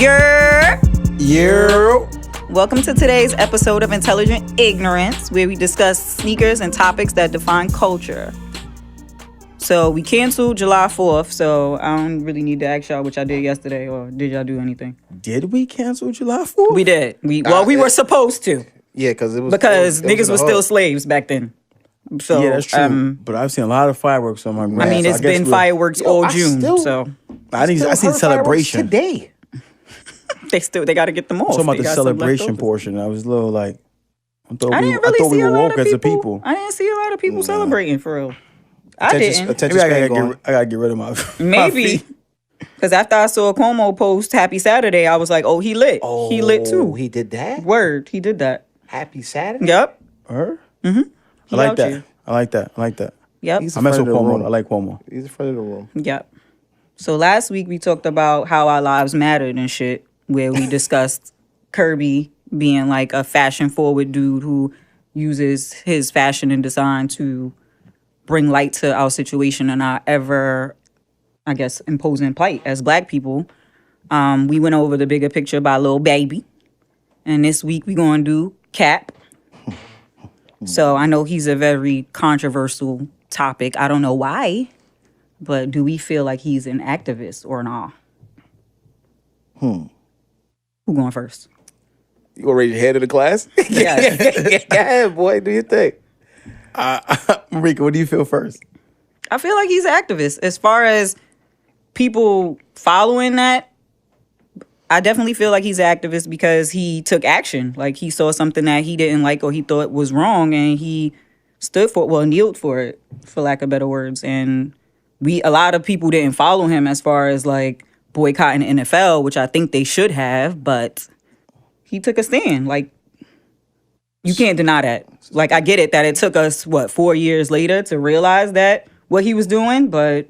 YURRR. YURRR. Welcome to today's episode of Intelligent Ignorance, where we discuss sneakers and topics that define culture. So we canceled July 4th, so I don't really need to ask y'all what y'all did yesterday, or did y'all do anything? Did we cancel July 4th? We did. We were supposed to. Yeah, because niggas were still slaves back then. So yeah, that's true. But I've seen a lot of fireworks on my grass. I mean, it's been fireworks all June, so I seen celebration today. They got to get them off. I'm talking about the celebration portion. I was a little like, I thought we were woke as a people. I didn't see a lot of people celebrating for real. I didn't. Maybe I gotta get rid of my maybe. Because after I saw Cuomo post Happy Saturday, I was like, oh, he lit. Oh, he lit too. He did that? Word, he did that. Happy Saturday? Yep. Her? Mm-hmm. I like that. Yep. I mess with Cuomo. I like Cuomo. He's a friend of the room. Yep. So last week we talked about how our lives mattered and shit, where we discussed Kirby being like a fashion-forward dude who uses his fashion and design to bring light to our situation and our ever, I guess, imposing plight as Black people. We went over the bigger picture by Lil Baby. And this week we're going to do Cap. So I know he's a very controversial topic. I don't know why, but do we feel like he's an activist or not? Who going first? You gonna raise your hand in the class? Yes. Go ahead, boy. Do your thing. Marika, what do you feel first? I feel like he's an activist. As far as people following that, I definitely feel like he's an activist because he took action. Like, he saw something that he didn't like or he thought was wrong, and he stood for it, well, kneeled for it, for lack of better words. And a lot of people didn't follow him as far as, like, boycotting the NFL, which I think they should have, but he took a stand. Like, you can't deny that. Like, I get it that it took us, 4 years later to realize that what he was doing, but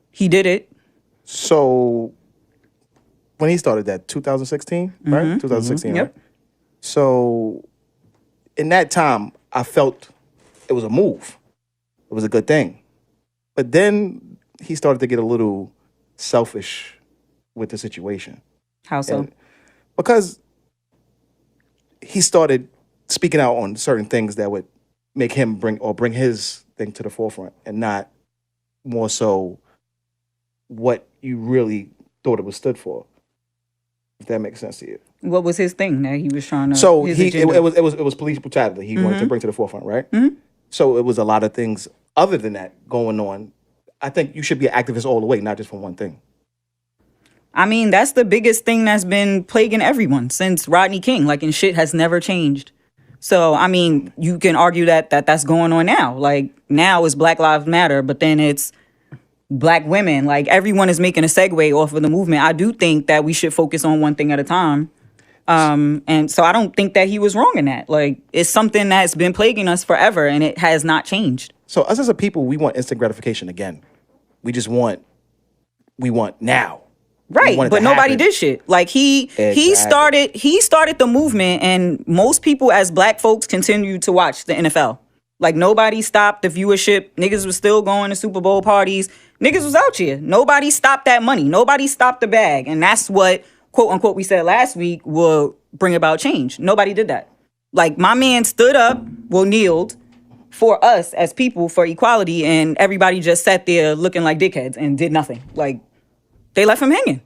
he did it. So when he started that, 2016, right? Mm-hmm. 2016, Yep. right? So in that time, I felt it was a move. It was a good thing. But then he started to get a little selfish with the situation. How so? Because he started speaking out on certain things that would make him bring his thing to the forefront, and not more so what you really thought it was stood for. If that makes sense to you. What was his thing that he was trying to? So his it agenda? was police brutality. He wanted to bring to the forefront, right? Mm-hmm. So it was a lot of things other than that going on. I think you should be an activist all the way, not just for one thing. I mean, that's the biggest thing that's been plaguing everyone since Rodney King. Like, and shit has never changed. So, I mean, you can argue that's going on now. Like, now it's Black Lives Matter, but then it's Black women. Like, everyone is making a segue off of the movement. I do think that we should focus on one thing at a time. And so I don't think that he was wrong in that. Like, it's something that's been plaguing us forever, and it has not changed. So us as a people, we want instant gratification again. We want now. Right, but nobody did shit. Like, he started the movement, and most people as Black folks continued to watch the NFL. Like, nobody stopped the viewership. Niggas was still going to Super Bowl parties. Niggas was out here. Nobody stopped that money. Nobody stopped the bag. And that's what, quote unquote, we said last week will bring about change. Nobody did that. Like, my man stood up, kneeled for us as people, for equality, and everybody just sat there looking like dickheads and did nothing. Like, they left him hanging.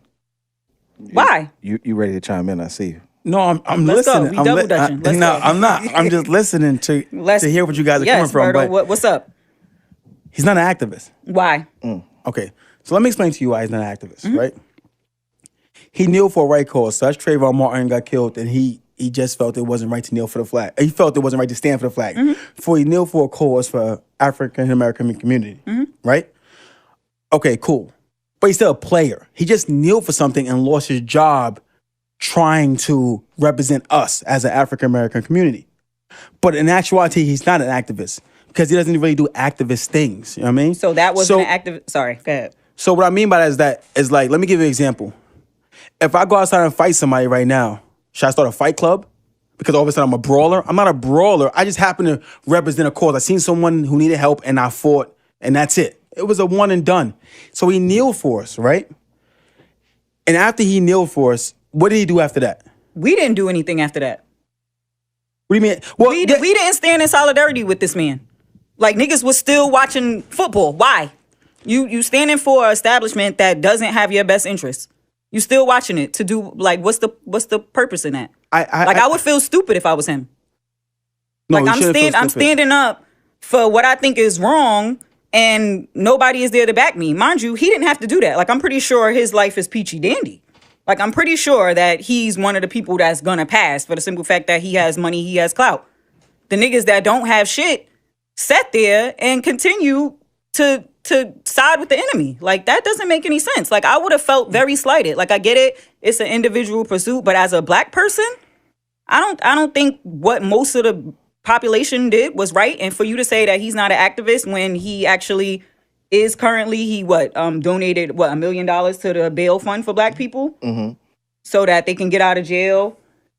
Why? You ready to chime in? I see you. No, I'm Let's listening. go. We double dutching. Let's go. I'm not. I'm just listening to hear what you guys are coming from. Berto, but what's up? he's not an activist. Why? Okay, so let me explain to you why he's not an activist, right? He kneeled for a right cause. Such Trayvon Martin got killed, and he just felt it wasn't right to kneel for the flag. He felt it wasn't right to stand for the flag. For he kneeled for a cause for African American community, right? Okay, cool. But he's still a player. He just kneeled for something and lost his job trying to represent us as an African American community. But in actuality, he's not an activist because he doesn't really do activist things. You know what I mean? So that wasn't an activist. Sorry, go ahead. So what I mean by that is like, let me give you an example. If I go outside and fight somebody right now, should I start a fight club? Because all of a sudden I'm a brawler? I'm not a brawler. I just happen to represent a cause. I seen someone who needed help and I fought, and that's it. It was a one and done. So he kneeled for us, right? And after he kneeled for us, What did he do after that? We didn't do anything after that. What do you mean? Well, We didn't stand in solidarity with this man. Like, niggas was still watching football. Why? You standing for an establishment that doesn't have your best interests. You still watching it to do, like, what's the purpose in that? I would feel stupid if I was him. No, like, I'm standing up for what I think is wrong, and nobody is there to back me. Mind you, he didn't have to do that. Like, I'm pretty sure his life is peachy dandy. Like, I'm pretty sure that he's one of the people that's gonna pass for the simple fact that he has money, he has clout. The niggas that don't have shit sat there and continue to side with the enemy. Like, that doesn't make any sense. Like, I would have felt very slighted. Like, I get it, it's an individual pursuit, but as a black person, I don't think what most of the population did was right. And for you to say that he's not an activist when he actually is currently, he donated $1 million to the bail fund for black people, so that they can get out of jail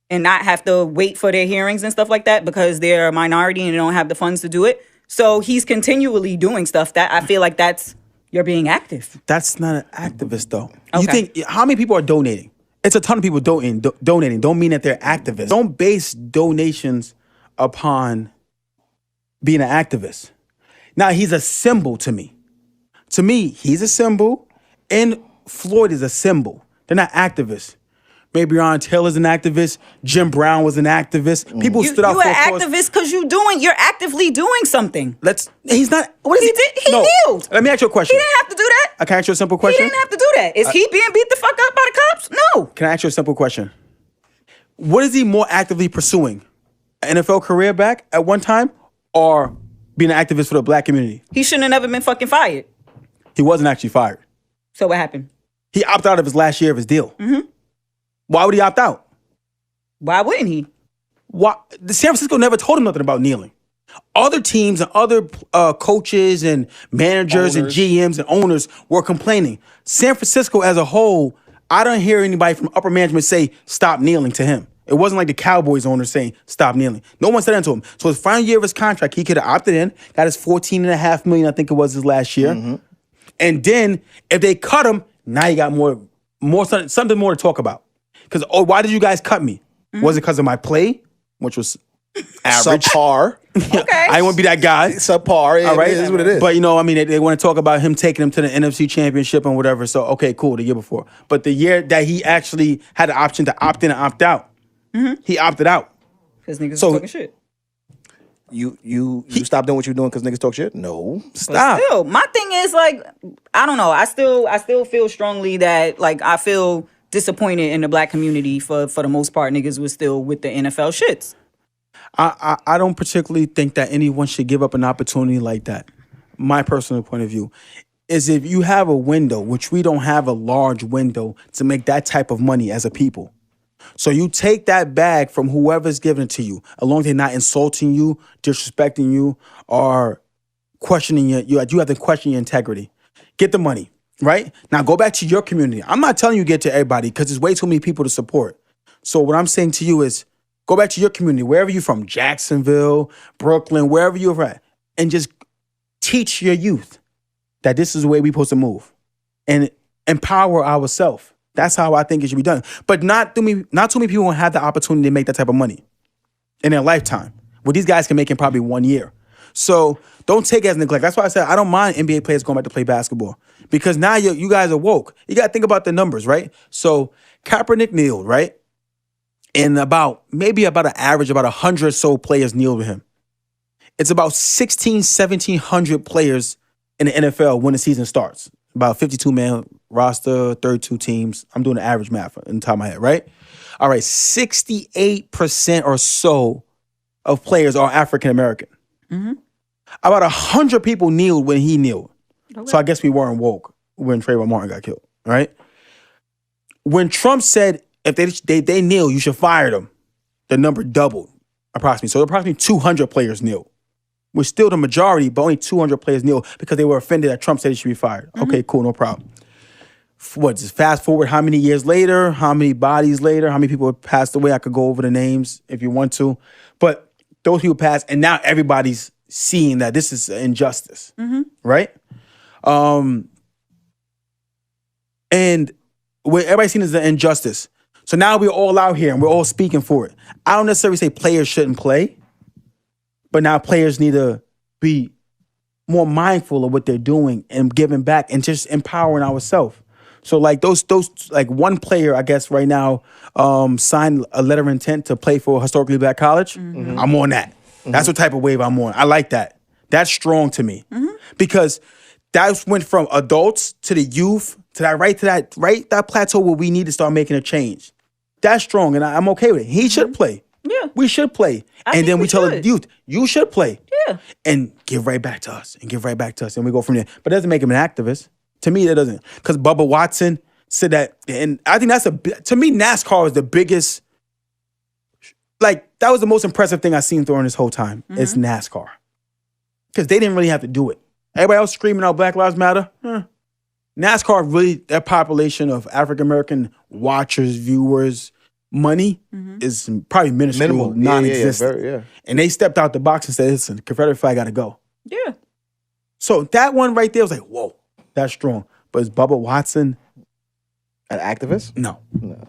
and not have to wait for their hearings and stuff like that because they're a minority and they don't have the funds to do it. So he's continually doing stuff that I feel like you're being active. That's not an activist, though. Okay. You think, how many people are donating? It's a ton of people donating. Don't mean that they're activists. Don't base donations upon being an activist. Now, he's a symbol to me. To me, he's a symbol, and Floyd is a symbol. They're not activists. Maybe Breonna Taylor's an activist. Jim Brown was an activist. People stood out for a activist because you're actively doing something. He's not. What is he did? He kneeled. Let me ask you a question. He didn't have to do that. I can ask you a simple question. He didn't have to do that. Is he being beat the fuck up by the cops? No. Can I ask you a simple question? What is he more actively pursuing? An NFL career back at one time, or being an activist for the black community? He shouldn't have never been fucking fired. He wasn't actually fired. So what happened? He opted out of his last year of his deal. Mm-hmm. Why would he opt out? Why wouldn't he? Why? San Francisco never told him nothing about kneeling. Other teams and other coaches and managers and GMs and owners were complaining. San Francisco as a whole, I don't hear anybody from upper management say, stop kneeling to him. It wasn't like the Cowboys owner saying, stop kneeling. No one said that to him. So his final year of his contract, he could have opted in, got his $14.5 million, I think it was his last year. Mm-hmm. And then if they cut him, now you got something more to talk about. Because, why did you guys cut me? Mm-hmm. Was it because of my play, which was average? Subpar. Okay. I didn't want to be that guy. Subpar. All right. It is what it is. But, they want to talk about him taking them to the NFC Championship and whatever. So, okay, cool, the year before. But the year that he actually had the option to opt in and opt out, he opted out. Because niggas talking shit. You stop doing what you're doing because niggas talk shit? No. Stop. But still, my thing is, like, I don't know. I still feel strongly that, like, I feel disappointed in the black community for the most part. Niggas was still with the NFL shits. I don't particularly think that anyone should give up an opportunity like that. My personal point of view is if you have a window, which we don't have a large window to make that type of money as a people. So you take that bag from whoever's giving it to you, as long as they're not insulting you, disrespecting you, or questioning you have to question your integrity. Get the money. Right? Now go back to your community. I'm not telling you to get to everybody because there's way too many people to support. So what I'm saying to you is go back to your community, wherever you're from, Jacksonville, Brooklyn, wherever you're at, and just teach your youth that this is the way we're supposed to move and empower ourselves. That's how I think it should be done. But not too many people will have the opportunity to make that type of money in their lifetime. What these guys can make in probably 1 year. So don't take it as neglect. That's why I said I don't mind NBA players going back to play basketball. Because now you guys are woke. You got to think about the numbers, right? So Kaepernick kneeled, right? And about an average, about 100 or so players kneeled with him. It's about 1,700 players in the NFL when the season starts. About 52-man roster, 32 teams. I'm doing the average math in the top of my head, right? All right, 68% or so of players are African-American. Mm-hmm. About 100 people kneeled when he kneeled. Okay. So I guess we weren't woke when Trayvon Martin got killed, right? When Trump said if they kneel, you should fire them, the number doubled approximately. So approximately 200 players kneel. We're still the majority, but only 200 players kneel because they were offended that Trump said he should be fired. Mm-hmm. Okay, cool, no problem. Just fast forward how many years later, how many bodies later, how many people have passed away? I could go over the names if you want to. But those people passed, and now everybody's seeing that this is an injustice, right? And what everybody's seen is an injustice. So now we're all out here and we're all speaking for it. I don't necessarily say players shouldn't play, but now players need to be more mindful of what they're doing and giving back and just empowering ourselves. So like those like one player, I guess right now, signed a letter of intent to play for a historically black college. Mm-hmm. I'm on that. Mm-hmm. That's what type of wave I'm on. I like that. That's strong to me because that went from adults to the youth to that plateau where we need to start making a change. That's strong, and I'm okay with it. He should play. Yeah. We should play. And then we tell the youth, you should play. Yeah. And give right back to us. And we go from there. But it doesn't make him an activist. To me, that doesn't. Because Bubba Watson said that, and I think to me, NASCAR is the biggest, like, that was the most impressive thing I've seen during this whole time, is NASCAR. Because they didn't really have to do it. Everybody else screaming out Black Lives Matter. NASCAR really, their population of African-American watchers, viewers, money is probably minuscule, non-existent. Yeah. And they stepped out the box and said, listen, Confederate flag got to go. Yeah. So that one right there was like, whoa, that's strong. But is Bubba Watson an activist? No.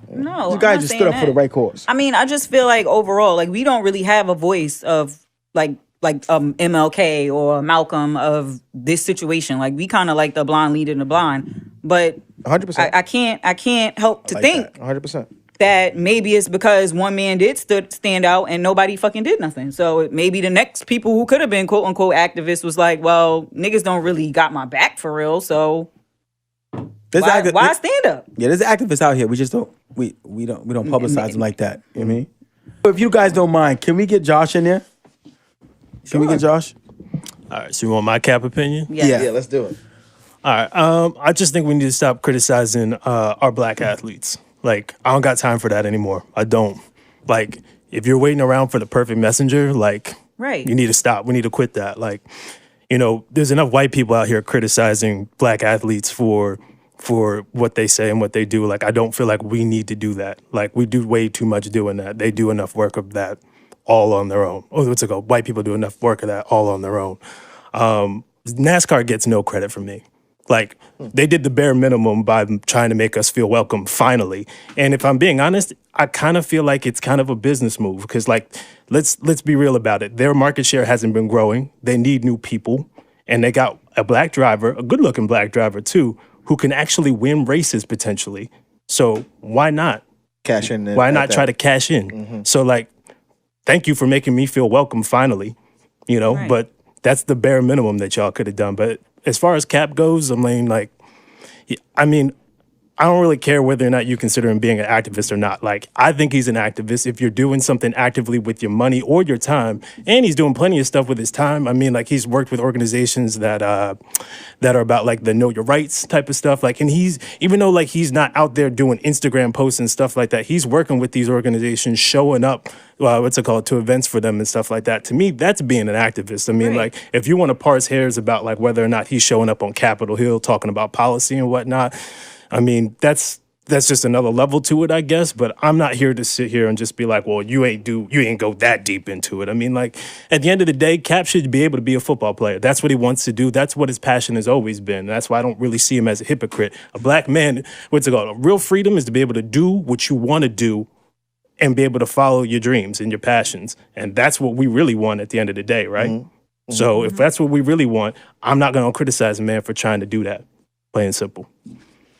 No. The guy just stood up for the right cause. I mean, I just feel like overall, like we don't really have a voice of like MLK or Malcolm of this situation. Like we kind of like the blind leading the blind. But 100%. I can't help to think 100%. that maybe it's because one man did stand out and nobody fucking did nothing. So maybe the next people who could have been quote unquote activists was like, well, niggas don't really got my back for real. So why stand up? Yeah, there's activists out here. We just don't we don't publicize them like that. You know what I mean? If you guys don't mind, can we get Josh in there? Can we get Josh? All right, so you want my cap opinion? Yeah, let's do it. All right, I just think we need to stop criticizing our black athletes. Like, I don't got time for that anymore. I don't. Like, if you're waiting around for the perfect messenger, like, right, you need to stop. We need to quit that. Like, you know, there's enough white people out here criticizing black athletes for what they say and what they do. Like, I don't feel like we need to do that. Like, we do way too much doing that. They do enough work of that all on their own. Oh, what's it called? White people do enough work of that all on their own. NASCAR gets no credit from me. Like, they did the bare minimum by trying to make us feel welcome, finally. And if I'm being honest, I kind of feel like it's kind of a business move because, like, let's be real about it. Their market share hasn't been growing. They need new people. And they got a black driver, a good-looking black driver, too, who can actually win races, potentially. So why not? Cash in. Why not try to cash in? Mm-hmm. So, like, thank you for making me feel welcome, finally. You know, right. But that's the bare minimum that y'all could have done. But as far as Cap goes, I mean, I don't really care whether or not you consider him being an activist or not. Like, I think he's an activist if you're doing something actively with your money or your time. And he's doing plenty of stuff with his time. I mean, like, he's worked with organizations that are about, like, the know your rights type of stuff. Like, and he's, even though, like, he's not out there doing Instagram posts and stuff like that, he's working with these organizations, showing up, to events for them and stuff like that. To me, that's being an activist. I mean, right. Like, if you want to parse hairs about, like, whether or not he's showing up on Capitol Hill talking about policy and whatnot, I mean, that's just another level to it, I guess. But I'm not here to sit here and just be like, well, you ain't go that deep into it. I mean, like, at the end of the day, Cap should be able to be a football player. That's what he wants to do. That's what his passion has always been. That's why I don't really see him as a hypocrite. A black man, what's it called? Real freedom is to be able to do what you want to do and be able to follow your dreams and your passions. And that's what we really want at the end of the day, right? Mm-hmm. So if that's what we really want, I'm not going to criticize a man for trying to do that. Plain and simple.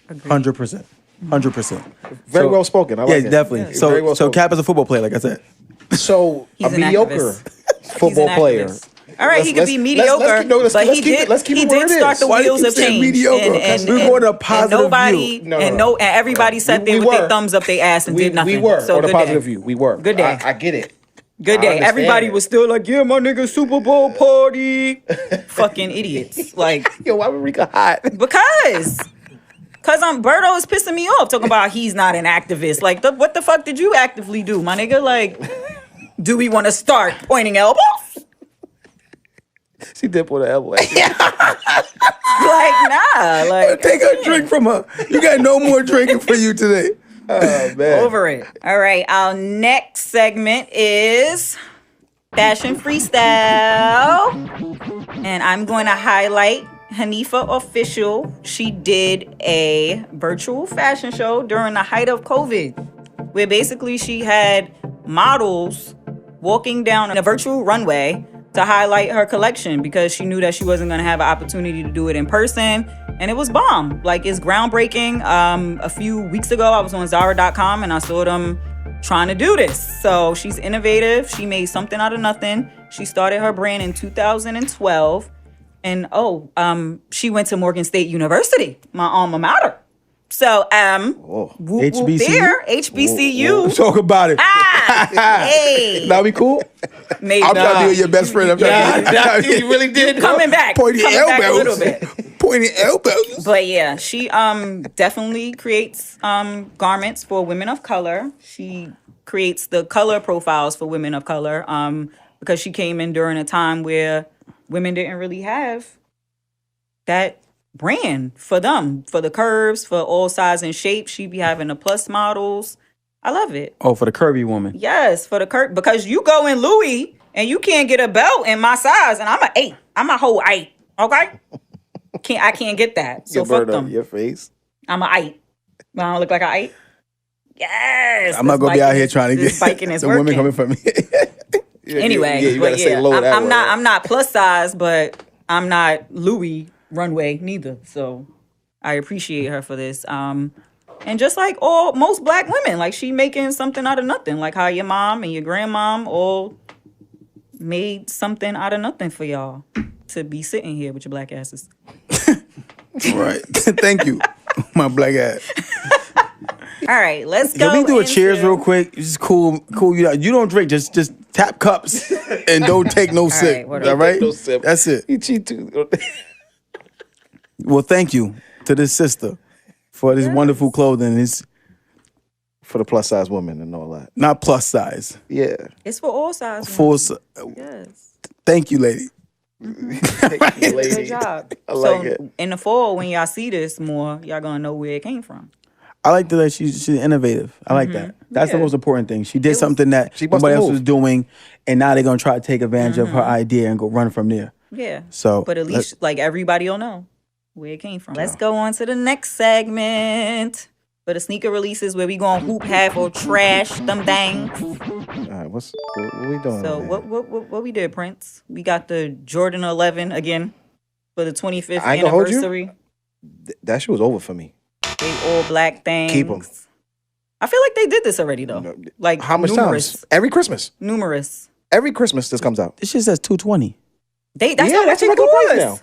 100%. 100%. Very well spoken. I like it. Definitely. Yeah, so Cap is a football player, like I said. So a mediocre football player. All right, he could be mediocre, but he did start the wheels of change. Mediocre? And we're going to a positive view. And everybody sat there with their thumbs up their ass and did nothing. We were so on a positive view. We were. Good day. I get it. Good day. Everybody was still like, yeah, my nigga, Super Bowl party. Fucking idiots. Like, yo, why Marika hot? Because Berto is pissing me off talking about he's not an activist. Like, what the fuck did you actively do, my nigga? Like, do we want to start pointing elbows? She did put an elbow at you. Like, nah. Like, take a drink from her. You got no more drinking for you today. Oh, man. Over it. All right. Our next segment is Fashion Freestyle. And I'm going to highlight Hanifa Official. She did a virtual fashion show during the height of COVID. where basically she had models walking down a virtual runway to highlight her collection because she knew that she wasn't going to have an opportunity to do it in person. And it was bomb. Like, it's groundbreaking. A few weeks ago, I was on Zara.com and I saw them trying to do this. So she's innovative. She made something out of nothing. She started her brand in 2012. And she went to Morgan State University, my alma mater. So, HBCU? there, HBCU. Talk about it. Hey. Now we cool? Maybe. I'm trying to be your best friend. I'm trying to be You really did. Coming back. Pointy Coming back a elbows. little bit. Pointy elbows. But yeah, she definitely creates garments for women of color. She creates the color profiles for women of color because she came in during a time where women didn't really have that brand for them, for the curves, for all size and shape. She be having the plus models. I love it. Oh, for the curvy woman. Yes, for the curve, because you go in Louis and you can't get a belt in my size, and I'm an 8. I'm a whole 8. Okay, I can't get that. So fuck them. Your face. I'm an 8. I don't look like an 8. Yes, I'm not gonna be out here trying to get some women coming from me. Anyway, you gotta say low that way. I'm not plus size, but I'm not Louis runway neither. So I appreciate her for this. And just like most black women, like she making something out of nothing. Like how your mom and your grandmom all made something out of nothing for y'all to be sitting here with your black asses. Right. Thank you, my black ass. All right, let's go. Can we do a cheers real quick? It's just cool. You don't drink. Just tap cups and don't take no sip. right, All right. No sip. That's it. You cheat too. Well, thank you to this sister for this wonderful clothing. It's For the plus size woman and all that. not plus size. Yeah. It's for all sizes. Full. Yes. Thank you, lady. Good job. I like it. In the fall, when y'all see this more, y'all gonna know where it came from. I like that she's innovative. I like that. That's the Yeah. most important thing. She did something that She must nobody have else was moved. doing, and now they're gonna try to take advantage of her idea and go run from there. Yeah. So, But at least like everybody will know where it came from. Let's go on to the next segment. For the sneaker releases where we gonna hoop half or trash them things. All right. What we doing? So over there? what we did, Prince? We got the Jordan 11 again for the 25th I ain't gonna hold you. anniversary. That shit was over for me. They all black things. Keep 'em. I feel like they did this already though. Like How much numerous, times? Every Christmas. Numerous. Every Christmas this comes out. this shit says $220. That's Yeah, how that's much the it regular price costs. now.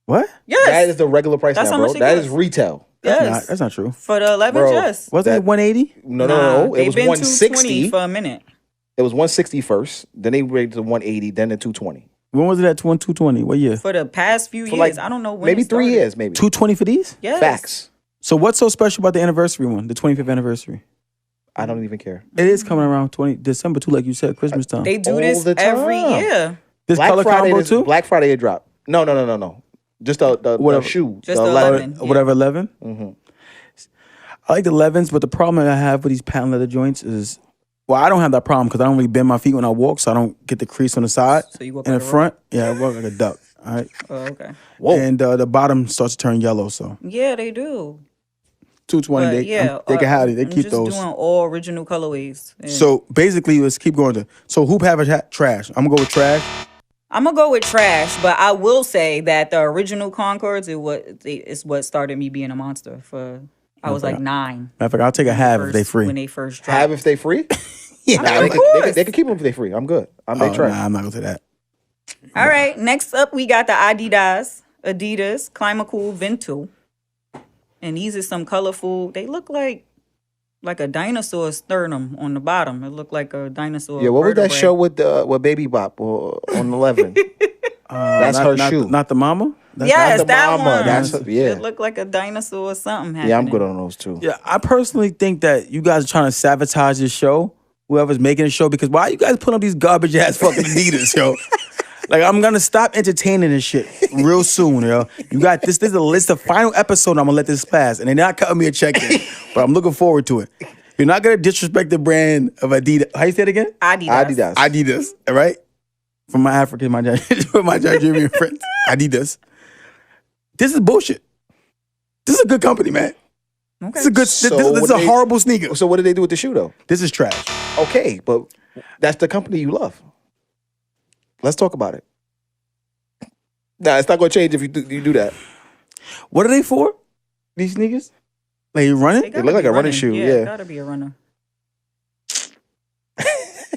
What? Yes. That is the regular price That's now, how bro. much it That costs. is retail. Yes. That's not true. For the 11, Bro, yes. Wasn't it 180? No. It they've was been 160. 220 for a minute. It was 160 first. Then they raised to 180. Then to 220. When was it at 220? What year? For the past few For years. like I don't know when. maybe it 3 started. years. Maybe. 220 for these? Yes. Facts. So what's so special about the anniversary one, the 25th anniversary? I don't even care. It is coming around December too, like you said, Christmas time. They do All this the every time. year. This color combo too? Black Friday it dropped. No. Just the Whatever. shoe. Just the the 11. Or whatever 11. Mhm. I like the 11s, but the problem that I have with these patent leather joints is, well, I don't have that problem because I don't really bend my feet when I walk, so I don't get the crease on the side. So you walk in like the a front. Yeah, I walk like a duck. All right. Oh, okay. Whoa. And the bottom starts to turn yellow, so Yeah, they do. 220. But They can have it. They I'm keep just those. doing all original colorways. And So basically, let's keep going to. So hoop have a trash. I'm gonna go with trash. I'm gonna go with trash, but I will say that the original Concords is what started me being a monster. I was like 9. Matter of fact, I'll take a half if they free. When they first dropped. Have if they free? Yeah, I mean, of course. They can keep them if they free. I'm good. They try. Nah, I'm not gonna say that. All right, next up we got the Adidas Climacool Vento. And these are some colorful, they look like a dinosaur sternum on the bottom. It looked like a dinosaur. Yeah, what was that vertebrae. show with Baby Bop on 11? That's her shoe. Not the mama. Yes, not the that mama. one. That's yeah. It looked like a dinosaur or something happening. Yeah, I'm good on those too. Yeah, I personally think that you guys are trying to sabotage this show. Whoever's making the show, because why you guys putting up these garbage ass fucking Adidas, yo? Like, I'm gonna stop entertaining this shit real soon, yo. You got this. This is the final episode. I'm gonna let this pass, and they're not cutting me a check in, but I'm looking forward to it. You're not gonna disrespect the brand of Adidas. How you say it again? Adidas. Adidas, all right? From my African, my Nigerian friends, Adidas. This is bullshit. This is a good company, man. Okay. This is a good. So this is what a they- horrible sneaker. So what did they do with the shoe though? This is trash. Okay, but that's the company you love. Let's talk about it. Nah, it's not gonna change if you do that. What are they for? These sneakers? Like you They running? gotta look like be a running shoe, Yeah, yeah. it gotta be a runner.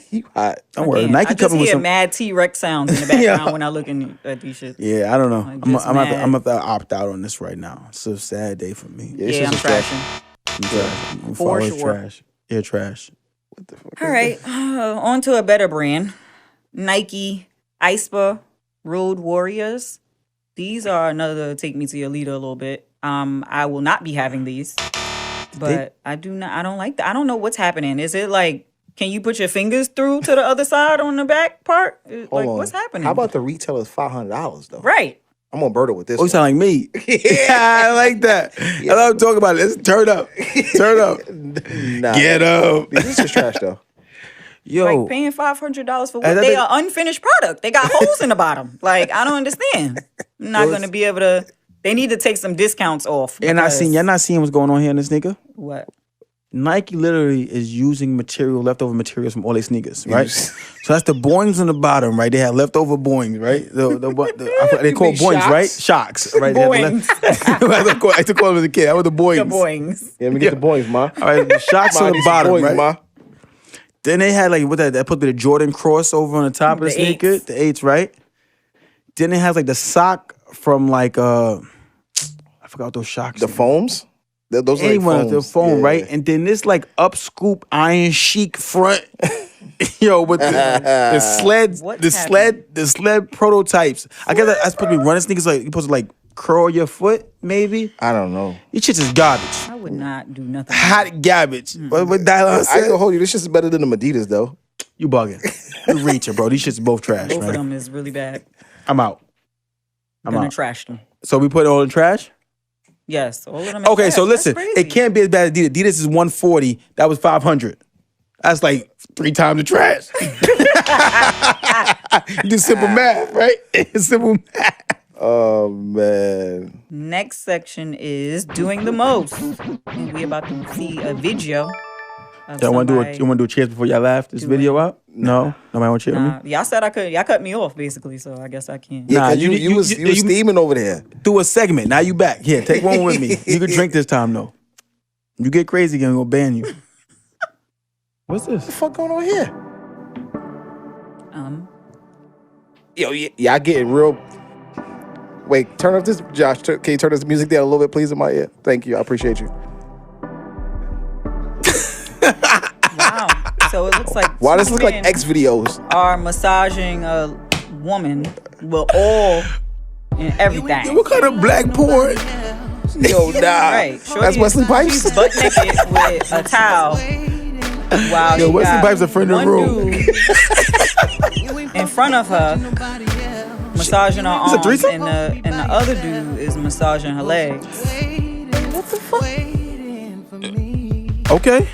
You hot. Don't worry. Again, Nike I just coming with hear some. mad T-Rex sounds in the background when I look at these shits. Yeah, I don't know. Like, I'm just about to, mad. I'm about to opt out on this right now. It's a sad day for me. Yeah, it's Yeah, I'm just a trash. trashing. I'm trash. I'm For following sure. Trash. Yeah, trash. What the fuck? All right, on to a better brand. Nike, ISPA, Road Warriors. These are another take me to your leader a little bit. I will not be having these, but I don't like that. I don't know what's happening. Is it like, can you put your fingers through to the other side on the back part? Like, Hold on. what's happening? How about the retail is $500 though? right? I'm on Berto with this. Oh, you sound like me. Yeah, I like that. I love talking about it. Let's turn up. Turn up. Nah, Get up. This is trash though. Yo. Like paying $500 for what? that They thing- are unfinished product. They got holes in the bottom. Like, I don't understand. I'm not going to be able to. They need to take some discounts off. You're not seeing what's going on here in this sneaker? What? Nike literally is using leftover materials from all their sneakers, right? So that's the boings on the bottom, right? They have leftover boings, right? They call mean boings, shocks? right? Shocks, right? They have Boings. I used to call them as a kid. I was the boings. The boings. Yeah, let me get the boys, ma. All right, the shocks Ma, on these the bottom, boys, right? ma. Then they had like that put the Jordan cross over on the top of the The sneaker, eights. the eights, right? Then it has like the sock from like I forgot what those shocks. The foams. Those are like Anyone foams. the phone, Yeah. right? And then this like up scoop iron chic front, yo, with the sleds, What's the sled prototypes. I guess that's supposed to be running sneakers. Like you're supposed to like curl your foot, maybe. I don't know. These shits is garbage, I would not do nothing. hot garbage. What Dylan I ain't said? gonna hold you. This shit is better than the Adidas though. You bugging? You reaching, bro? These shits both trash, Both of man. them is really bad. I'm out. I'm gonna trash them. So we put it all in trash. Yes, all of them. Is Okay, trash. so That's listen, crazy. it can't be as bad as Adidas. Adidas is 140. That was 500. That's like 3 times the trash. You do simple math, right? Simple math. Oh man. Next section is doing the most, and we about to see a video. Of Y'all want to somebody- do a cheers before y'all laugh this video out? No, nobody want to cheer with me. Y'all said I could. Y'all cut me off basically, so I guess I can. Yeah, Nah, 'cause you- you was you- steaming over there. Do a segment. Now you back. Here, take one with me. You can drink this time though. You get crazy again, we'll ban you. What's What the this? fuck going on here? Oh, Yo, y'all getting real. Wait, turn up this, Josh. Can you turn this music down a little bit, please, in my ear? Thank you. I appreciate you. Wow. So it looks like Why does two this look like men X videos? are massaging a woman with all and everything. What kind of black porn? Yo, nah. Right. That's Wesley Pipes? She's butt naked with a towel. While Yo, she Wesley got Pipes a friend of the one room. dude in front of her, massaging her a arms, threesome? and the other dude is massaging her legs. Okay.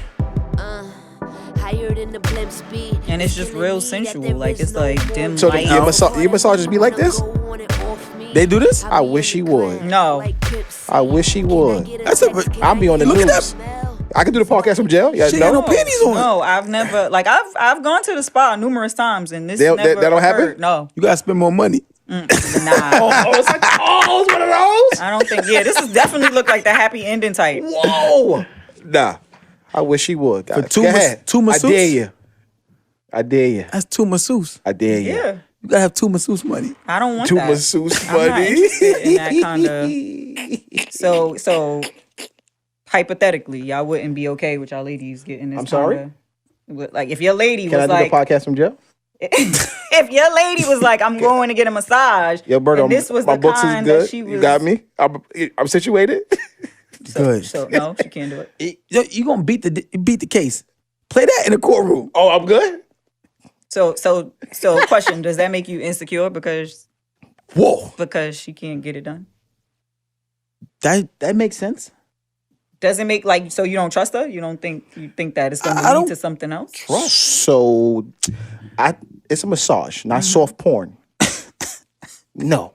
And it's just real sensual. Like, it's like dim So light. your massages be like this? They do this? I wish he would. No. I wish he would. That's a. I'll be on the Look at news. I can do the podcast from jail. Yeah, She got no. no panties on. No, I've never, like, I've gone to the spa numerous times, and this They- never that don't happen? occurred. No. You gotta spend more money. Nah. Oh, it's like, oh, it's one of those. I don't think, yeah, this is definitely look like the happy ending type. Whoa. Nah. I wish he would. For Go two ahead. two I masseuse? dare you. I dare you. That's 2 masseuse. I dare you. Yeah. You gotta have 2 masseuse money. I don't want Two that. masseuse I'm not money. interested in that kind of. So hypothetically, y'all wouldn't be okay with y'all ladies getting this. I'm sorry? Like, if your lady Can I was do like, the podcast from jail? if your lady was like, I'm going to get a massage, Yo, Berto, and this was my the books is kind good. that she was. You got me? I'm situated. Good. So no, she can't do it. You gonna beat the case. Play that in the courtroom. Oh, I'm good? So question: does that make you insecure because Whoa. she can't get it done? That makes sense. Does it make like so you don't trust her? You think that it's going I to don't lead to something else? So, it's a massage, not soft porn. No.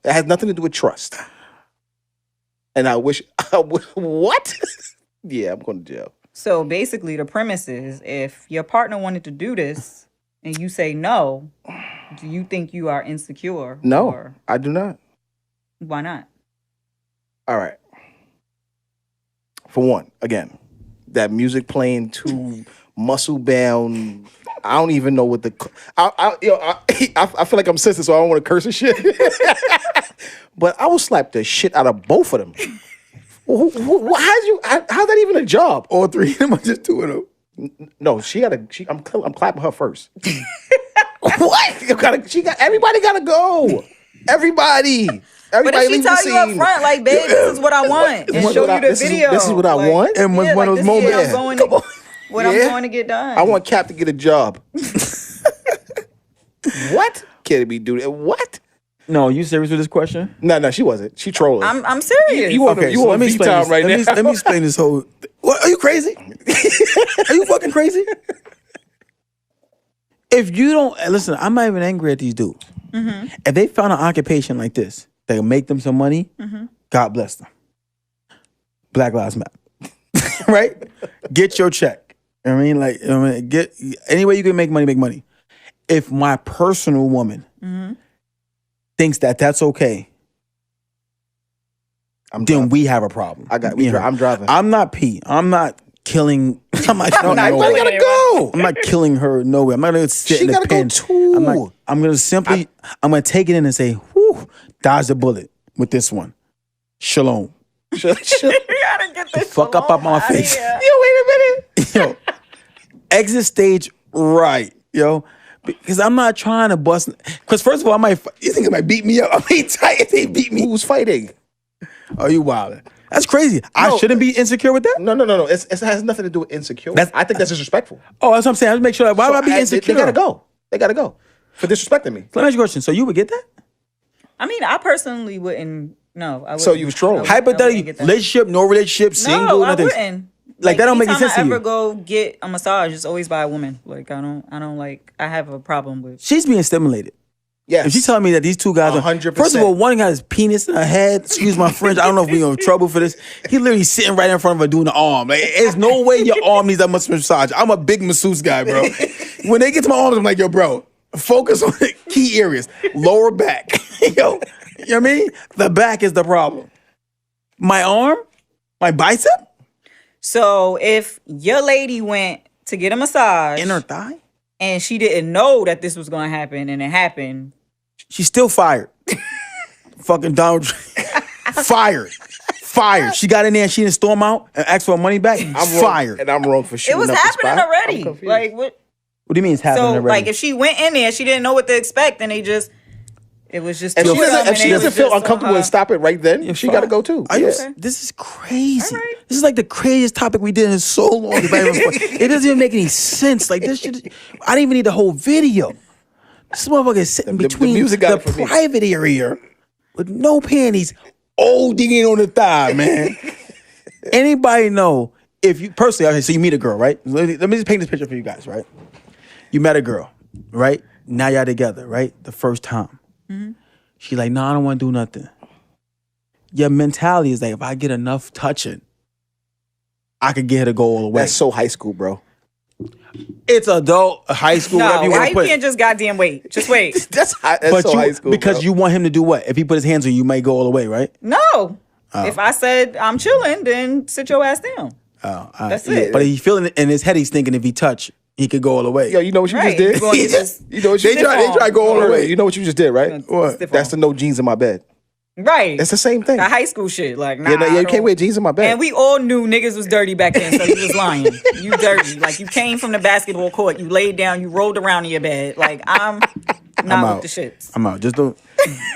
It has nothing to do with trust. And I wish What? Yeah, I'm going to jail. So basically, the premise is if your partner wanted to do this and you say no, do you think you are insecure? No, Or I do not. why not? All right. For one, again, that music playing too muscle bound. I don't even know what the. I feel like I'm sensitive, so I don't want to curse and shit. But I will slap the shit out of both of them. How's that even a job? All three of them or just two of them? No, I'm clapping her first. What? Everybody gotta go. Everybody. But if she leave the tell you up scene. front, like, babe, this is what I want, and show you the video. This is what I want. And was one of those moments. I'm going to get done. I want Cap to get a job. What? Kidding me, dude? What? No, you serious with this question? No, she wasn't. She trolling. I'm serious. You want me V time right now? Let me explain this whole. What, are you crazy? Are you fucking crazy? If you don't listen, I'm not even angry at these dudes. Mm-hmm. If they found an occupation like this that can make them some money, God bless them. Black Lives Matter, right? Get your check. I mean, get any way you can make money, make money. If my personal woman thinks that that's okay, then we have a problem. I'm driving. I'm not P. I'm not killing. Everybody gotta go. I'm not killing her nowhere. I'm not gonna sit She in the gotta go pen. too. I'm gonna take it in and say, whew, dodge the bullet with this one. Shalom. You gotta get this Fuck up shalom my outta face. here. Yo, wait a minute. Yo, exit stage right, yo. Because I'm not trying to bust. Because first of all, you think it might beat me up? I mean, tight if they beat me. Who's fighting? Oh, you wildin'. That's crazy. I shouldn't be insecure with that? No. It has nothing to do with insecure. I think that's disrespectful. Oh, that's what I'm saying. I just make sure. Why would I be insecure? They gotta go. They gotta go for disrespecting me. Let me ask you a question. So you would get that? I mean, I personally wouldn't. No, I wouldn't. So you was trolling. Hypothetically, relationship, no relationship, single, No, I nothing. wouldn't. Like that don't make any anytime sense to I ever you. go get a massage, it's always by a woman. Like I don't like. I have a problem with. She's being stimulated. Yes. If she's telling me that these two guys are 100%. First of all, one got his penis in her head. Excuse my French. I don't know if we're in trouble for this. He literally sitting right in front of her doing the arm. Like, there's no way your arm needs that much massage. I'm a big masseuse guy, bro. When they get to my arms, I'm like, yo, bro, focus on the key areas. Lower back. Yo, you know what I mean? The back is the problem. My arm? My bicep? So if your lady went to get a massage In her thigh? and she didn't know that this was going to happen and it happened, She's still fired. Fucking Donald Trump. Fired. She got in there and she didn't storm out and asked for her money back. I'm fired. wrong, and I'm wrong for it shooting was up the happening spot. already. I'm confused. Like what? What do you mean it's happening So already? like if she went in there, she didn't know what to expect, and it was just. If two she of them, doesn't, and if she they doesn't was feel just on uncomfortable her- and stop it right then, she got to go too. Are you- Yeah. This is crazy. All right. This is like the craziest topic we did in so long. It doesn't even make any sense. Like this shit, I didn't even need the whole video. This motherfucker is sitting The between music got the it for me. private area with no panties, ODing on the thigh, man. Anybody know if you personally? Okay, so you meet a girl, right? Let me just paint this picture for you guys, right? You met a girl, right? Now y'all together, right? The first time. She like, no, I don't want to do nothing. Your mentality is like, if I get enough touching, I could get her to go all the way. That's so high school, bro. It's adult, high school, whatever No, you why want to you put. can't just goddamn wait? Just wait. That's But so you, high school, because bro. you want him to do what? If he put his hands on you, you might go all the way, right? No. If I said I'm chilling, then sit your ass down. That's it. But he feeling it in his head. He's thinking if he touch, he could go all the way. Yo, you know what you Right. just did? You gonna get this- You know what you They try to go all the way. You know what you just did, right? What? Stiff That's the arm. no jeans in my bed. Right. It's the same thing. The high school shit. Like, nah, Yeah, no, I you don't- can't wear jeans in my bed. And we all knew niggas was dirty back then, so you was lying. You dirty. Like, you came from the basketball court, you laid down, you rolled around in your bed. Like, I'm not out. with the shits. I'm out. Just don't.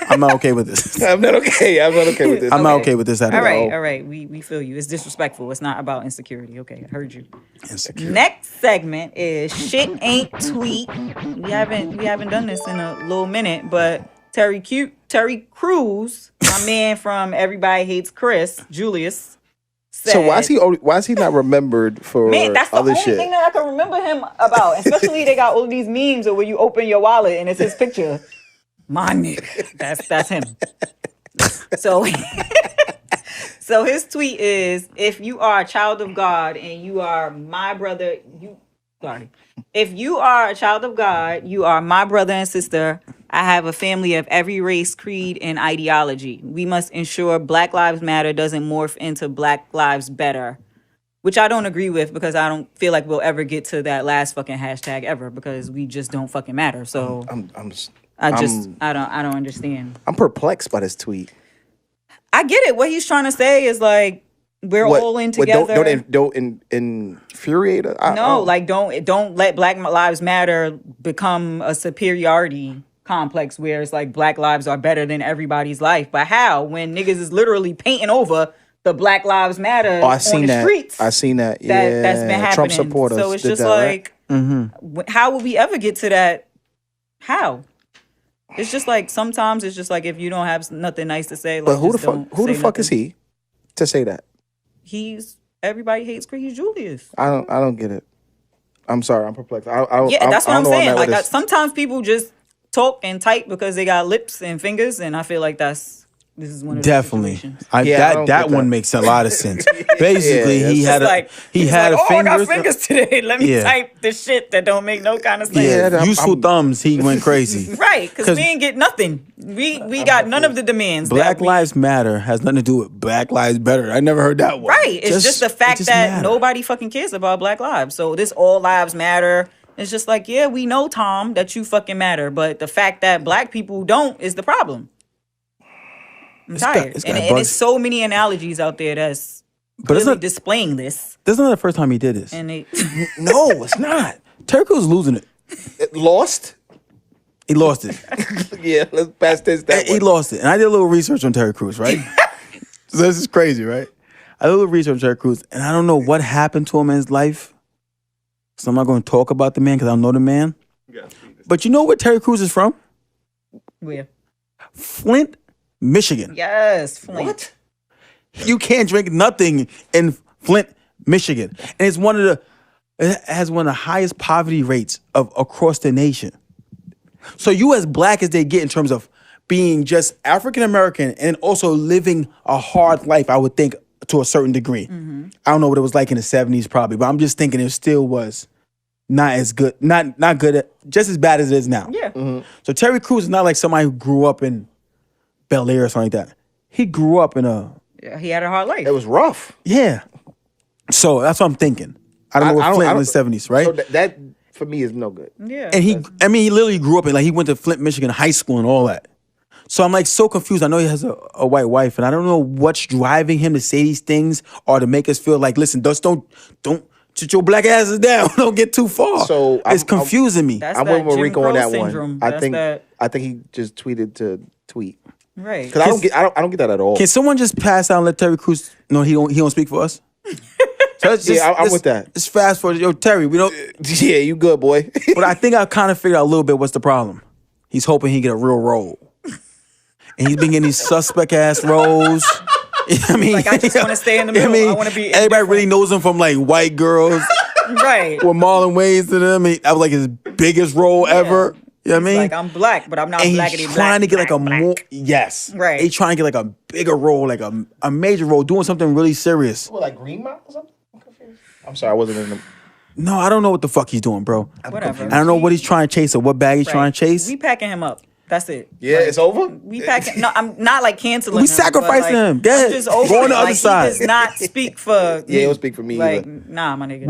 I'm not okay with this. I'm not okay. I'm not okay with this. I'm not okay with this at All all. right. We feel you. It's disrespectful. It's not about insecurity. Okay, I heard you. Insecure. Next segment is shit ain't tweet. We haven't done this in a little minute, but Terry Crews, my man from Everybody Hates Chris, Julius. Said, So why is he not remembered for man, that's the other only shit? thing that I can remember him about. Especially they got all these memes of where you open your wallet and it's his picture. My nigga. That's him. So So his tweet is, if you are a child of God and you are my brother, if you are a child of God, you are my brother and sister. I have a family of every race, creed, and ideology. We must ensure Black Lives Matter doesn't morph into Black Lives Better, which I don't agree with because I don't feel like we'll ever get to that last fucking hashtag ever because we just don't fucking matter. So I don't understand. I'm perplexed by this tweet. I get it. What he's trying to say is like we're all in together. Don't infuriate us. Don't let Black Lives Matter become a superiority complex where it's like Black lives are better than everybody's life. But how? When niggas is literally painting over the Black Lives Matter on the streets. I seen that. Yeah, that's been happening. Trump supporters. So it's just like, how will we ever get to that? How? It's just like sometimes it's just like if you don't have nothing nice to say. Like, but who the fuck is he to say that? Everybody hates Crazy Julius. I don't get it. I'm sorry, I'm perplexed. That's what I'm saying. Like sometimes people just talk and type because they got lips and fingers, and I feel like this is one of those situations. That one makes a lot of sense. Basically, he had a I finger. got fingers today. Let me type the shit that don't make no kind of sense. Yeah, useful thumbs. He went crazy. Right, because we ain't get nothing. We got none of the demands. Black Lives Matter has nothing to do with Black Lives Better. I never heard that one. Right, it's just the fact that nobody fucking cares about Black lives. So this all lives matter. It's just like, yeah, we know, Tom, that you fucking matter, but the fact that Black people don't is the problem. I'm tired. And it's so many analogies out there that's clearly displaying this. This is not the first time he did this. And no, it's not. Terry Crews is losing it. Lost? He lost it. Yeah, let's pass this down. He lost it. And I did a little research on Terry Crews, right? So this is crazy, right? I did a little research on Terry Crews, and I don't know what happened to him in his life. So I'm not going to talk about the man because I don't know the man. But you know where Terry Crews is from? Where? Flint, Michigan. Yes, Flint. What? You can't drink nothing in Flint, Michigan. And it has one of the highest poverty rates of across the nation. So you as Black as they get in terms of being just African American and also living a hard life, I would think, to a certain degree. Mm-hmm. I don't know what it was like in the 70s probably, but I'm just thinking it still was not as good, not good, just as bad as it is now. Yeah. Mm-hmm. So Terry Crews is not like somebody who grew up in Bel Air or something like that. He grew up in he had a hard life. It was rough. Yeah. So that's what I'm thinking. I don't know what Flint in the 70s, right? So that for me is no good. Yeah. And he literally grew up in, like, he went to Flint, Michigan high school and all that. So I'm like so confused. I know he has a white wife, and I don't know what's driving him to say these things or to make us feel like, listen, just don't sit your Black asses down. Don't get too far. So it's confusing me. I'm with Marika on that syndrome. One. I think he just tweeted to tweet. Right. Because I don't get that at all. Can someone just pass out and let Terry Crews know he don't speak for us? So I'm with that. Just fast forward. Yo, Terry, we don't. Yeah, you good, boy. But I think I kind of figured out a little bit what's the problem. He's hoping he get a real role. And he's been getting these suspect ass roles. I mean, like, I just want to stay in the middle. I want to be. Everybody really knows him from like White Girls, right? With Marlon Wayans to them. That was like his biggest role ever. You know what I mean? Like, I'm Black, but I'm not black. He's trying to get like a more right. He's trying to get like a bigger role, like a major role, doing something really serious. What, like Green Mile or something? I'm confused. I'm sorry, I wasn't in the. No, I don't know what the fuck he's doing, bro. Whatever. I don't know what he's trying to chase or what bag he's trying to chase. We packing him up. That's it. Yeah, like, it's over? We packing. No, I'm not like canceling we sacrificing him. Go ahead. Just over go on the other like, side. He does not speak for he don't speak for me like, either. Nah, my nigga.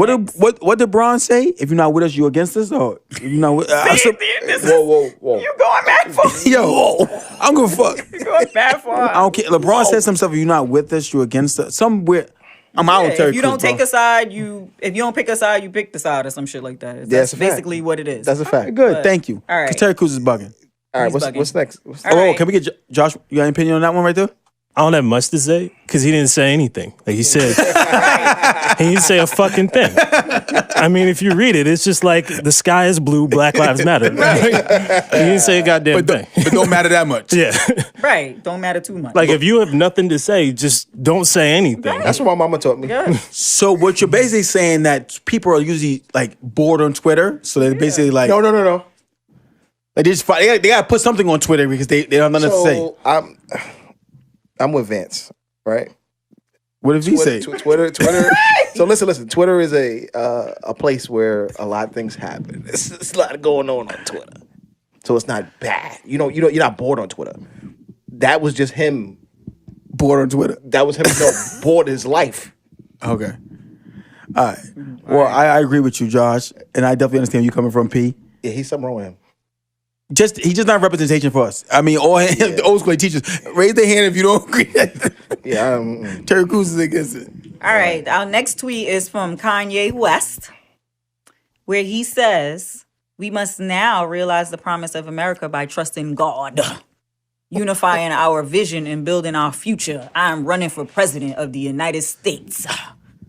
What did Bron say? If you're not with us, you against us? Or if you're not with whoa. You going back for Yo, I'm gonna fuck. You going back for I don't care. LeBron said some stuff. If you're not with us, you against us. Somewhere. I'm out on Terry Crews. If you don't take a side, if you don't pick a side, you pick the side or some shit like that. That's basically what it is. That's a fact. Good, thank you. All right. Because Terry Crews is bugging. All right, what's next? Can we get Josh? You got an opinion on that one right there? I don't have much to say because he didn't say anything. Like he said, he didn't say a fucking thing. I mean, if you read it, it's just like the sky is blue, Black Lives Matter. Like, he didn't say a goddamn thing. But don't matter that much. Yeah. Right. Don't matter too much. Like if you have nothing to say, just don't say anything. Right. That's what my mama taught me. Yeah. So what you're basically saying that people are usually like bored on Twitter, so they're basically like no. Like they got to put something on Twitter because they don't know nothing to say. I'm with Vance, right? What did he say? Twitter. So listen. Twitter is a place where a lot of things happen. It's a lot going on Twitter. So it's not bad. You're not bored on Twitter. That was just him. Bored on Twitter. That was him bored his life. Okay. All right. Well, I agree with you, Josh, and I definitely understand you coming from P. Yeah, he's something wrong with him. He's just not representation for us. I mean, all the old school teachers, raise their hand if you don't agree. Yeah, Terry Crews is against it. All right. Our next tweet is from Kanye West, where he says, "We must now realize the promise of America by trusting God, unifying our vision and building our future. I'm running for president of the United States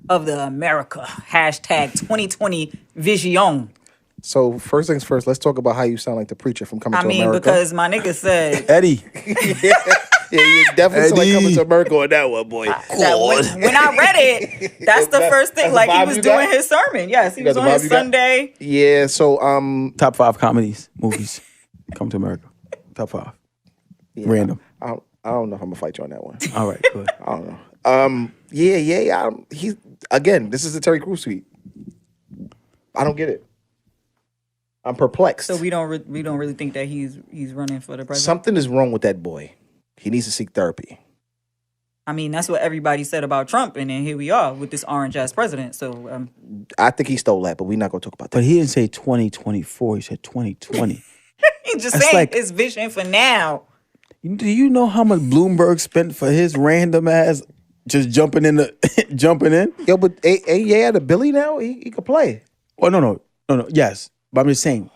of the America. Hashtag 2020 Vision." So first things first, let's talk about how you sound like the preacher from Coming to America. Because my nigga said Eddie. Yeah, you definitely sound like Coming to America on that one, boy. when I read it, that's the first thing. That's Like the he vibe was you doing got? his sermon. Yes, he You got was the on vibe his you got? Sunday. Yeah, so Top 5 comedies, movies. Come to America. Top 5. yeah, Random. I don't know if I'm gonna fight you on that one. All right, good. I don't know. Yeah. He's again. This is the Terry Crews tweet. I don't get it. I'm perplexed. So we don't really think that he's running for the president. Something is wrong with that boy. He needs to seek therapy. I mean, that's what everybody said about Trump, and then here we are with this orange ass president. So I think he stole that, but we're not gonna talk about that. But he didn't say 2024. He said 2020. he's just That's saying like- his vision for now. Do you know how much Bloomberg spent for his random ass just jumping in? Yo, but yeah, the Billy now he could play. Oh no. Yes, but I'm just saying,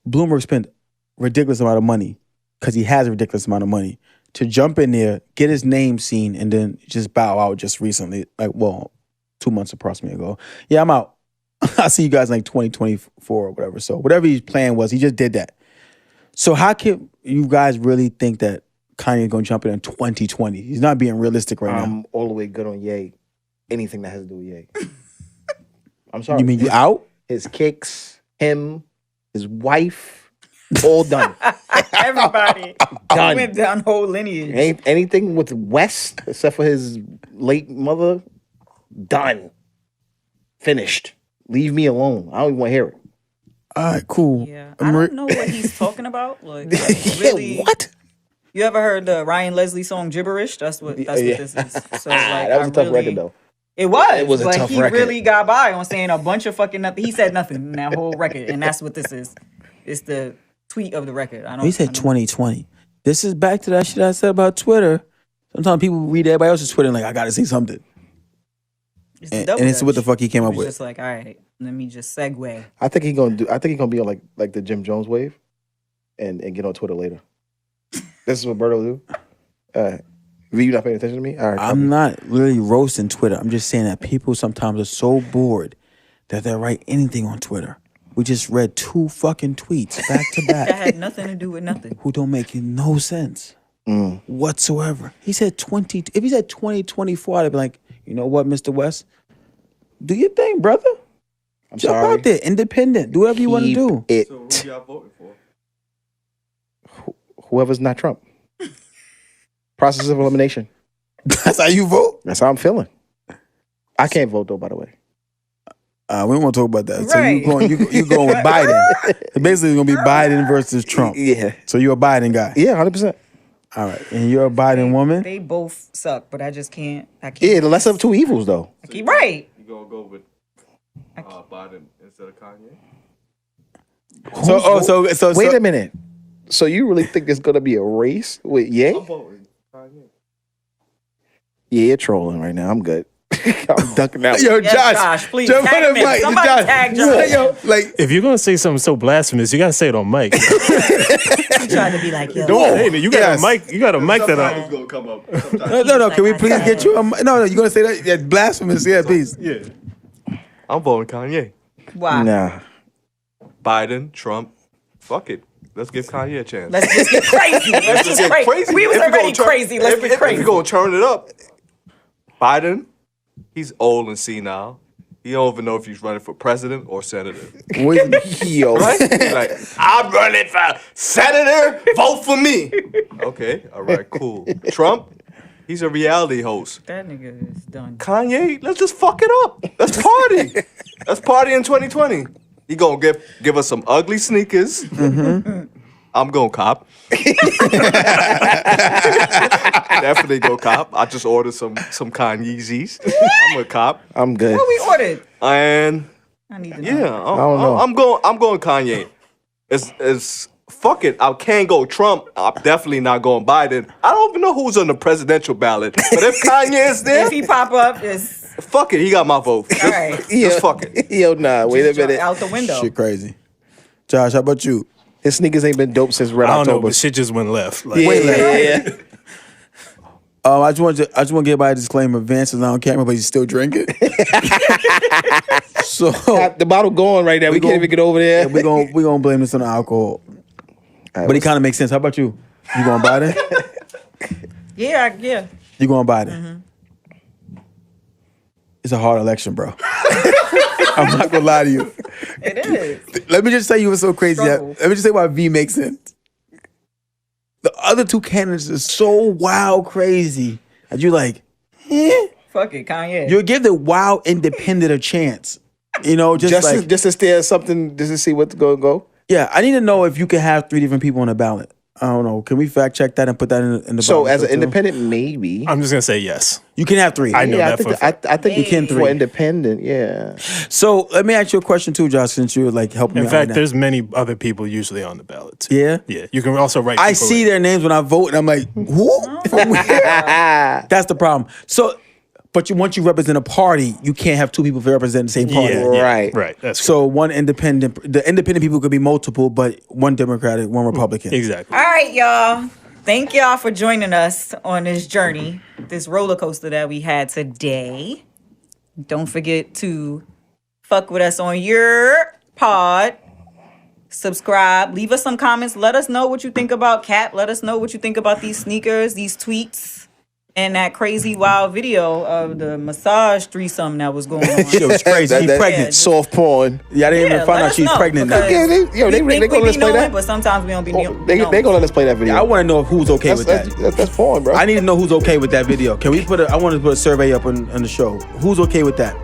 Bloomberg spent ridiculous amount of money because he has a ridiculous amount of money to jump in there, get his name seen, and then just bow out just recently. 2 months approximately ago. Yeah, I'm out. I'll see you guys in like 2024 or whatever. So whatever his plan was, he just did that. So how can you guys really think that Kanye gonna jump in 2020? He's not being realistic right now. I'm all the way good on Ye. Anything that has to do with Ye. I'm sorry. You mean you out? His kicks, him, his wife, all done. Everybody Done. went down whole lineage. Anything with West, except for his late mother, done. Finished. Leave me alone. I don't even want to hear it. All right, cool. Yeah, I don't know what he's talking about. Like, really, Yeah, what? You ever heard the Ryan Leslie song "Gibberish"? That's what this is. So like, That was a tough record, though. It was. It was a but tough he record. really got by on saying a bunch of fucking nothing. He said nothing in that whole record, and that's what this is. It's the tweet of the record. He said 2020. This is back to that shit I said about Twitter. Sometimes people read everybody else's Twitter and like, I gotta say something. And it's what the fuck he came up He was with. just like, all right, let me just segue. I think he's gonna be on like the Jim Jones wave, and get on Twitter later. This is what Berto do. You not paying attention to me? All right, I'm not really roasting Twitter. I'm just saying that people sometimes are so bored that they'll write anything on Twitter. We just read 2 fucking tweets back to That back had nothing to do with nothing. who don't make no sense whatsoever. He said 20. If he said 2024, I'd be like, you know what, Mr. West? Do your thing, brother. I'm Jump sorry. out there, independent. Do whatever you want to do. It. So who y'all voting for? Whoever's not Trump. Process of elimination. That's how you vote. That's how I'm feeling. I can't vote though, by the way. We don't want to talk about that. So Right. you going with Biden. So basically, it's going to be Biden versus Trump. Yeah. So you're a Biden guy. Yeah, 100%. All right. And you're a Biden woman? They both suck, but I just can't. I can't. Yeah, the lesser of two evils though. I keep right. You gonna go with Biden instead of Kanye? So Wait a minute. So you really think there's gonna be a race with Ye? I'm voting Kanye. Yeah, you're trolling right now. I'm good. I'm ducking out. Yo, Yes, Josh, please tag me. Somebody tag Josh. Yo, like, If you're gonna say something so blasphemous, you gotta say it on mic. He tried to be like, yo. Hey, man, you got a mic. You got a mic that Sometimes up. it's gonna come up. no. Can we please get you? No. You're gonna say that? Yeah, blasphemous. Yeah, please. Yeah. I'm voting Kanye. Wow. Nah. Biden, Trump. Fuck it. Let's give Kanye a chance. Let's just get crazy. Let's just get crazy. We was If we already gonna turn- crazy. Let's get If crazy. we gonna turn it up, Biden, he's old and senile. He don't even know if he's running for president or senator. Yo. Right? He's like, I'm running for senator. Vote for me. Okay. All right. Cool. Trump, He's a reality host. That nigga is done. Kanye, let's just fuck it up. Let's party. Let's party in 2020. He gonna give us some ugly sneakers. I'm gonna cop. Definitely go cop. I just ordered some Kanyeezys. I'm a cop. I'm good. What we ordered? And I need to know. yeah, I don't know. I'm going Kanye. It's fuck it. I can't go Trump. I'm definitely not going Biden. I don't even know who's on the presidential ballot. But if Kanye is there, If he pop up, it's fuck it. He got my vote. all right. Just fuck it. Yo, nah, wait a minute. Out the window. Shit crazy. Josh, how about you? His sneakers ain't been dope since Red I don't know, October. but shit just went left. Like, Yeah. I just want to give everybody a disclaimer. Vance is not on camera, but he's still drinking. So The bottle going right now. We can't even get over there. we gonna blame this on the alcohol. But it kind of makes sense. How about you? You going Biden? Yeah. You going Biden? It's a hard election, bro. I'm not gonna lie to you. It is. Let me just tell you what's so crazy. Struggle. Let me just say why V makes sense. The other two candidates are so wild crazy that you like, Fuck it, Kanye. you'll give the wild independent a chance. You know, just to stare at something, just to see what's going to go. yeah. I need to know if you can have 3 different people on the ballot. I don't know. Can we fact check that and put that in the So ballot as an too? independent, maybe. I'm just gonna say yes. You can have 3. I know Yeah, that for a fact. I think you can three. for independent. Yeah. So let me ask you a question too, Josh, since you're like helping me In out fact, right now. there's many other people usually on the ballot too. Yeah? Yeah. You can also write. I people see in. their names when I vote, and I'm like, who? From where? That's the problem. So, but once you represent a party, you can't have 2 people represent the same party. Yeah, Right. Right. That's So one independent, the independent people could be multiple, but one Democratic, one Republican. exactly. All right, y'all. Thank y'all for joining us on this journey, this roller coaster that we had today. Don't forget to fuck with us on your pod. Subscribe. Leave us some comments. Let us know what you think about Cap. Let us know what you think about these sneakers, these tweets, and that crazy wild video of the massage threesome that was going on. Shit was crazy. She's That- pregnant. Soft porn. Yeah, I didn't even find let out us she's know, pregnant now. because Yeah, they we gonna think let we us play know that? it, but sometimes we don't be Oh, know. they gonna let us play that video. I want to know who's okay with that. That's porn, bro. I need to know who's okay with that video. Can we I want to put a survey up on the show. Who's okay with that?